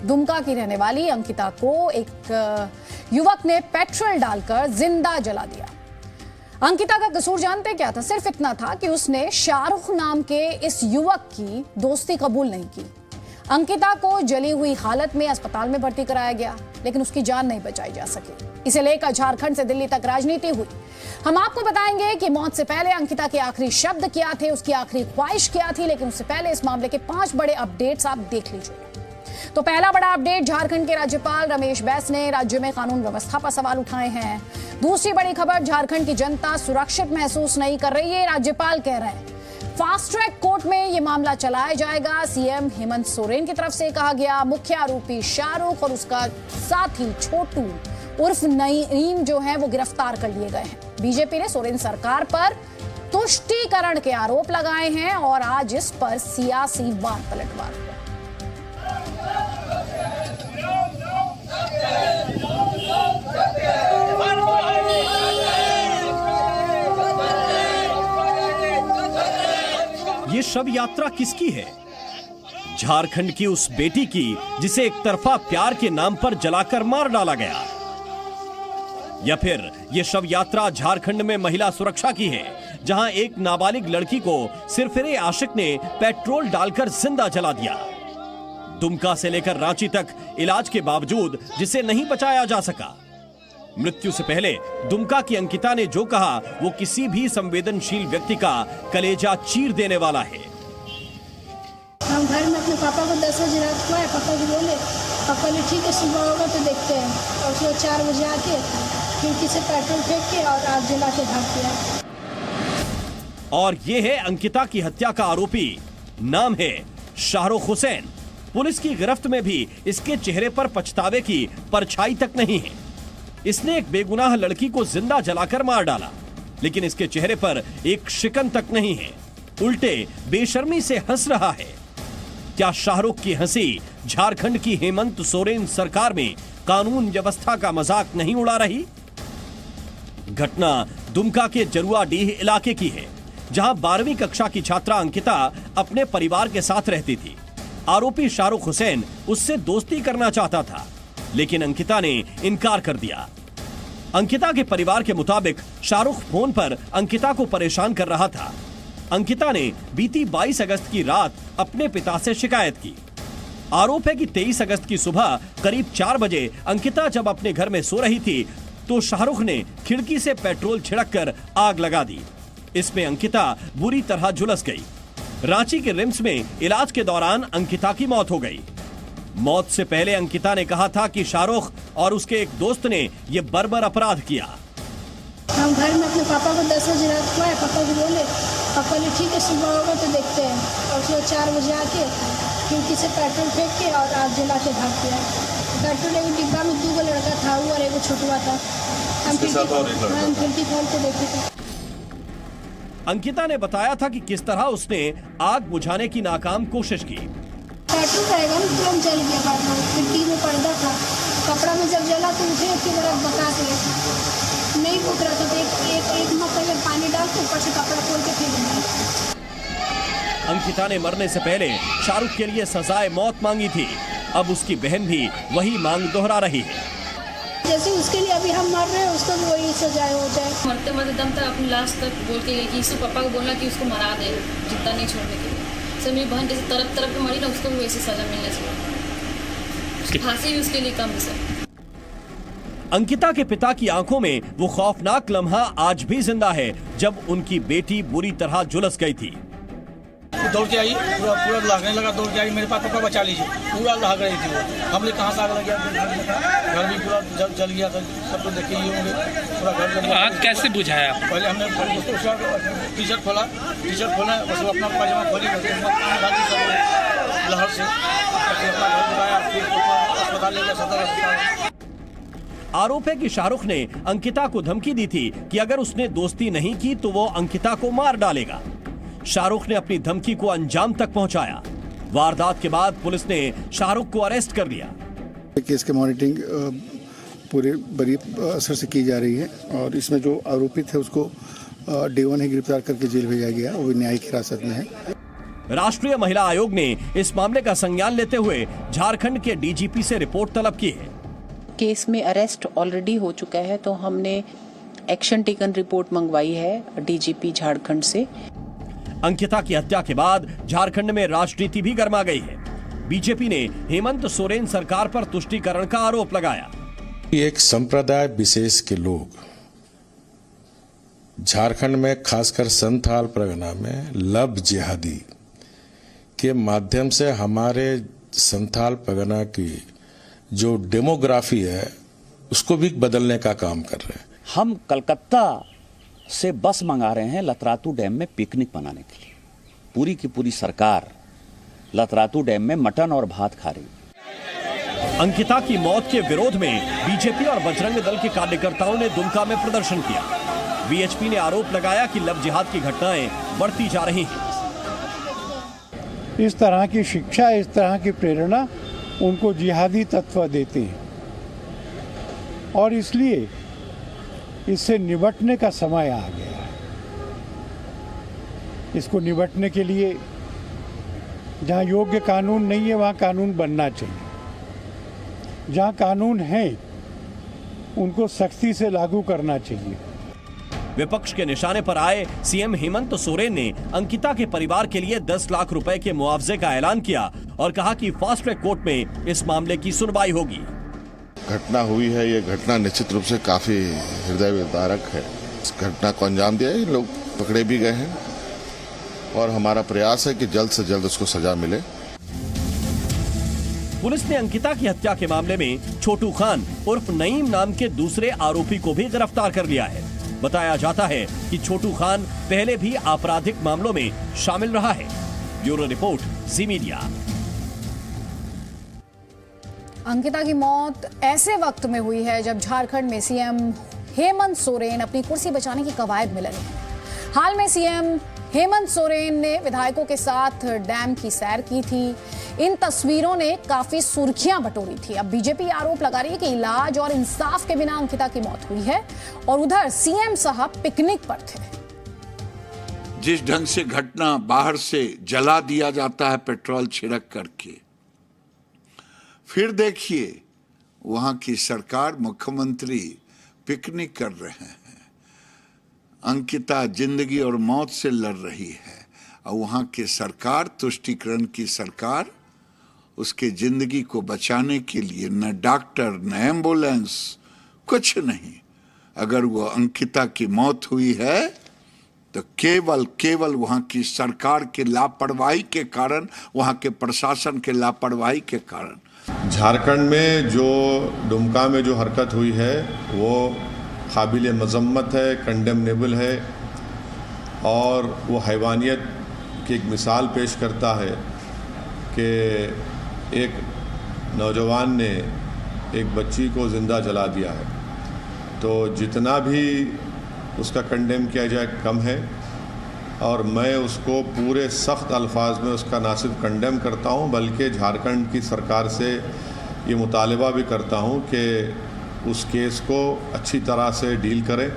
दुमका की रहने वाली अंकिता को एक युवक ने पेट्रोल डालकर जिंदा जला दिया। अंकिता का कसूर जानते क्या था? सिर्फ इतना था कि उसने शाहरुख नाम के इस युवक की दोस्ती कबूल नहीं की। अंकिता को जली हुई हालत में अस्पताल में भर्ती कराया गया, लेकिन उसकी जान नहीं बचाई जा सकी। इसे लेकर झारखंड से दिल्ली तक राजनीति हुई। हम आपको बताएंगे कि मौत से पहले अंकिता के आखिरी शब्द क्या थे, उसकी आखिरी ख्वाहिश क्या थी, लेकिन उससे पहले इस मामले के 5 बड़े अपडेट्स आप देख लीजिए। तो पहला बड़ा अपडेट, झारखंड के राज्यपाल रमेश बैस ने राज्य में कानून व्यवस्था पर सवाल उठाए हैं। दूसरी बड़ी खबर, झारखंड की जनता सुरक्षित महसूस नहीं कर रही है, राज्यपाल कह रहे हैं। फास्ट ट्रैक कोर्ट में यह मामला चलाया जाएगा, सीएम हेमंत सोरेन की तरफ से कहा गया। मुख्य आरोपी शाहरुख और उसका साथी छोटू उर्फ नईम जो है वो गिरफ्तार कर लिए गए हैं। बीजेपी ने सोरेन सरकार पर तुष्टीकरण के आरोप लगाए हैं और आज इस पर सियासी वार पलटवार हुआ। ये शव यात्रा किसकी है? झारखंड की उस बेटी की जिसे एक तरफा प्यार के नाम पर जलाकर मार डाला गया, या फिर ये शव यात्रा झारखंड में महिला सुरक्षा की है, जहां एक नाबालिग लड़की को सिरफिरे आशिक ने पेट्रोल डालकर जिंदा जला दिया। दुमका से लेकर रांची तक इलाज के बावजूद जिसे नहीं बचाया जा सका। मृत्यु से पहले दुमका की अंकिता ने जो कहा वो किसी भी संवेदनशील व्यक्ति का कलेजा चीर देने वाला है। हम घर में अपने पापा को 10 बजे रात को आए, पापा को बोले, पापा ने ठीक है सुबह होगा तो देखते हैं, और सुबह 4 बजे आके खिड़की से पेट्रोल फेंक के और आग जला के भाग गया। और ये है अंकिता की हत्या का आरोपी, नाम है शाहरुख हुसैन। पुलिस की गिरफ्त में भी इसके चेहरे पर पछतावे की परछाई तक नहीं है। इसने एक बेगुनाह लड़की को जिंदा जलाकर मार डाला, लेकिन इसके चेहरे पर एक शिकन तक नहीं है, उल्टे बेशर्मी से हंस रहा है। क्या शाहरुख की हंसी झारखंड की हेमंत सोरेन सरकार में कानून व्यवस्था का मजाक नहीं उड़ा रही? घटना दुमका के जरुआडीह इलाके की है, जहां 12वीं कक्षा की छात्रा अंकिता अपने परिवार के साथ रहती थी। आरोपी शाहरुख हुसैन उससे दोस्ती करना चाहता था, लेकिन अंकिता ने इनकार कर दिया। अंकिता के परिवार के मुताबिक शाहरुख फोन पर अंकिता को परेशान कर रहा था। अंकिता ने बीती 22 अगस्त की रात अपने पिता से शिकायत की। आरोप है कि 23 अगस्त की सुबह करीब 4 बजे अंकिता जब अपने घर में सो रही थी तो शाहरुख ने खिड़की से पेट्रोल छिड़ककर आग लगा दी। इसमें अंकिता बुरी तरह झुलस गई। रांची के रिम्स में इलाज के दौरान अंकिता की मौत हो गई। मौत से पहले अंकिता ने कहा था कि शाहरुख और उसके एक दोस्त ने यह बर्बर अपराध किया। हम घर में अपने पापा को 10 बजे रात को आए, पापा को बोले, पापा ने ठीक है सुबह होगा तो देखते हैं, और सुबह 4 बजे आके खिड़की से पेट्रोल फेंक के और आग जला के भाग गया। पेट्रोल एक डिब्बा में 2 लड़का था, वो और एक छोटुआ था। हम खिड़की खोल के देखे थे। अंकिता ने बताया था कि किस तरह उसने आग बुझाने की नाकाम कोशिश की। पेट्रोल रहेगा ना, तुरंत जल गया। खिड़की में पर्दा था, कपड़ा में जब जला तो उठे कि बड़ा बता के नहीं फूक रहा था, तो एक मत अगर पानी डाल के ऊपर से कपड़ा खोल के फेंक दिया। अंकिता ने मरने से पहले शाहरुख के लिए सजाए मौत मांगी थी। अब उसकी बहन भी वही मांग दोहरा रही है। जैसे उसके लिए अभी हम मर रहे हैं, उसको भी वही सजाए हो जाए। मरते मरते दम तक अपनी लास्ट तक बोल के गई कि इसको पापा को बोलना कि उसको मरा दे, जिंदा नहीं छोड़ने के लिए। सर मेरी बहन जैसे तरफ तरफ पे मरी ना, उसको भी वैसे सजा मिलना चाहिए। फांसी भी उसके लिए कम है सर। अंकिता के पिता की आंखों में वो खौफनाक लम्हा आज भी जिंदा है, जब उनकी बेटी बुरी तरह झुलस गई थी। दौड़ के आई, पूरा लगने लगा, दौड़ के आई, मेरे पास पापा बचा लीजिए, पूरा लग रही थी वो। हमने कहाँ से आग लग गया, घर भी पूरा जल गया था, सब तो देखे ही होंगे, पूरा घर जल गया। आग कैसे बुझाया? पहले हमने टी शर्ट खोला, बस अपना पजामा खोली, लहर से अपना घर बुलाया, फिर अस्पताल ले गया, सदर अस्पताल। आरोप है कि शाहरुख ने अंकिता को धमकी दी थी कि अगर उसने दोस्ती नहीं की तो वो अंकिता को मार डालेगा। शाहरुख ने अपनी धमकी को अंजाम तक पहुंचाया। वारदात के बाद पुलिस ने शाहरुख को अरेस्ट कर लिया। केस की मॉनिटरिंग पूरे बड़ी असर से की जा रही है और इसमें जो आरोपित है उसको डे 1 ही गिरफ्तार करके जेल भेजा गया, वो भी न्यायिक हिरासत में है। राष्ट्रीय महिला आयोग ने इस मामले का संज्ञान लेते हुए झारखंड के डीजीपी से रिपोर्ट तलब की है। केस में अरेस्ट ऑलरेडी हो चुका है, तो हमने एक्शन टेकन रिपोर्ट मंगवाई है डीजीपी झारखंड से। अंकिता की हत्या के बाद झारखंड में राजनीति भी गर्मा गई है। बीजेपी ने हेमंत सोरेन सरकार पर तुष्टीकरण का आरोप लगाया। एक संप्रदाय विशेष के लोग झारखंड में, खासकर संथाल परगना में लव जिहादी के माध्यम से हमारे संथाल परगना की जो डेमोग्राफी है उसको भी बदलने का काम कर रहे हैं। हम कलकत्ता से बस मंगा रहे हैं लतरातू डैम में पिकनिक मनाने के लिए। पूरी की पूरी सरकार लतरातू डैम में मटन और भात खा रही है। अंकिता की मौत के विरोध में बीजेपी और बजरंग दल के कार्यकर्ताओं ने दुमका में प्रदर्शन किया। बीएचपी ने आरोप लगाया कि लव जिहाद की घटनाएं बढ़ती जा रही हैं। इस तरह की शिक्षा, इस तरह की प्रेरणा उनको जिहादी तत्व देते हैं और इसलिए इससे निपटने का समय आ गया है। इसको निपटने के लिए जहाँ योग्य कानून नहीं है वहाँ कानून बनना चाहिए। जहाँ कानून है उनको सख्ती से लागू करना चाहिए। विपक्ष के निशाने पर आए सीएम हेमंत सोरेन ने अंकिता के परिवार के लिए 10 लाख रुपए के मुआवजे का ऐलान किया और कहा कि फास्ट ट्रैक कोर्ट में इस मामले की सुनवाई होगी। घटना हुई है, ये घटना निश्चित रूप से काफी हृदय विदारक है। इस घटना को अंजाम दिया, ये लोग पकड़े भी गए हैं और हमारा प्रयास है कि जल्द से जल्द उसको सजा मिले। पुलिस ने अंकिता की हत्या के मामले में छोटू खान उर्फ नईम नाम के दूसरे आरोपी को भी गिरफ्तार कर लिया है। बताया जाता है कि छोटू खान पहले भी आपराधिक मामलों में शामिल रहा है। ब्यूरो रिपोर्ट, जी मीडिया। अंकिता की मौत ऐसे वक्त में हुई है जब झारखंड में सीएम हेमंत सोरेन अपनी कुर्सी बचाने की कवायद में लगे हैं। हाल में सीएम हेमंत सोरेन ने विधायकों के साथ डैम की सैर की थी। इन तस्वीरों ने काफी सुर्खियां बटोरी थी। अब बीजेपी आरोप लगा रही है कि इलाज और इंसाफ के बिना अंकिता की मौत हुई है और उधर सीएम साहब पिकनिक पर थे। जिस ढंग से घटना बाहर से जला दिया जाता है पेट्रोल छिड़क करके, फिर देखिए वहां की सरकार, मुख्यमंत्री पिकनिक कर रहे हैं। अंकिता जिंदगी और मौत से लड़ रही है और वहां की सरकार, तुष्टीकरण की सरकार, उसके जिंदगी को बचाने के लिए न डॉक्टर न एम्बुलेंस, कुछ नहीं। अगर वो अंकिता की मौत हुई है तो केवल वहां की सरकार की लापरवाही के कारण, वहां के प्रशासन के लापरवाही के कारण। झारखंड में जो दुमका में जो हरकत हुई है वो काबिल मजम्मत है, कंडेमनेबल है और वो हैवानियत की एक मिसाल पेश करता है कि एक नौजवान ने एक बच्ची को ज़िंदा जला दिया है। तो जितना भी उसका कंडेम किया जाए कम है और मैं उसको पूरे सख्त अल्फाज में उसका ना सिर्फ कंडेम करता हूँ बल्कि झारखंड की सरकार से ये मुतालबा भी करता हूँ कि उस केस को अच्छी तरह से डील करें।